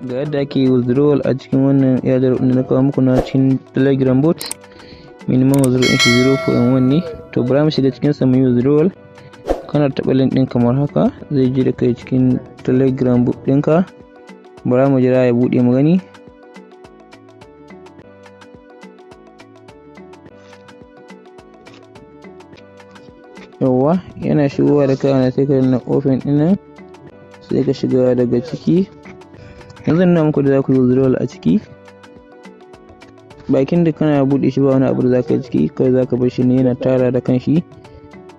Ga yadda ake withdrawal a cikin wannan airdrop ɗin da na kawo muku na cikin Telegram bot. Minimum withdrawal ɗin shi 0.1 ne. To bari mu shiga cikin sa mu yi withdrawal. Kana taɓa link ɗin kamar haka zai je da kai cikin Telegram bot ɗinka. Bara mu jira ya buɗe mu gani. Yawwa yana shigowa da kai sai ka danna open ɗin nan sai ka shiga daga ciki. Yanzu nan muku da za ku yi withdrawal a ciki. Bakin da kana buɗe shi ba wani abu da za ka yi ciki, kawai za ka bar shi ne yana tara da kanshi.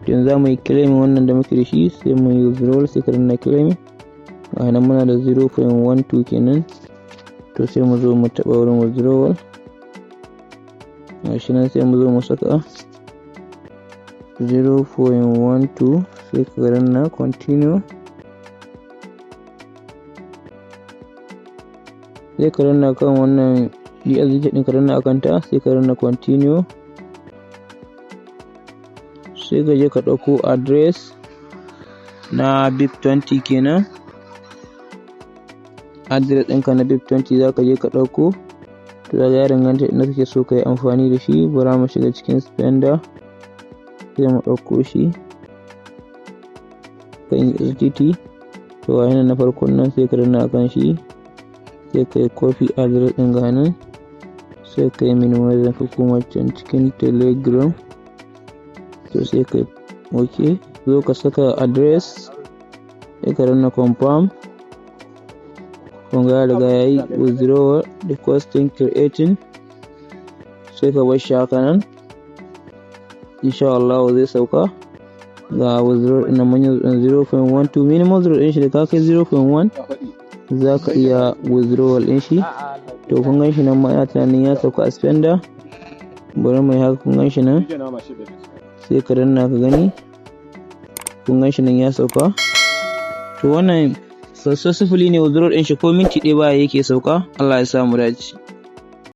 Yanzu za mu yi claim wannan da muke da shi sai mu yi withdrawal sai ka danna claim. A nan muna da 0.12 kenan. To sai mu zo mu taɓa wurin withdrawal. Gashi nan sai mu zo mu saka 0.12 sai ka danna continue. Sai ka danna kan wannan USDT ɗin ka danna akanta sai ka danna continue. Sai ka je ka ɗauko address na BIP20 kenan. Address ɗinka na BIP20 za ka je ka ɗauko. To za ka ya danganta inda kake so ka yi amfani da shi. Bara mu shiga cikin spender sai mu ɗauko shi kan USDT. To a yana na farkon nan sai ka danna akan shi. Sai ka yi copy address ɗin ga nan sai ka yi minimize ka koma can cikin Telegram. To sai ka yi ok, zo ka saka address sai ka danna confirm. Kun ga riga ya yi withdrawal requesting creating. Sai ka bar shi haka nan, insha Allah zai sauka. Ga withdrawal ɗin mun yi 0.12 minimum withdrawal ɗin shi da ka kai 0.1 za ka iya withdrawal ɗin shi. To kun gan shi nan ma ina tunanin ya sauka a spender. Bari mai haka kun gan shi nan sai ka danna ka gani. Kun gan shi nan ya sauka. To wannan successfully ne withdrawal ɗin shi ko minti ɗaya baya yake sauka. Allah ya sa mu dace.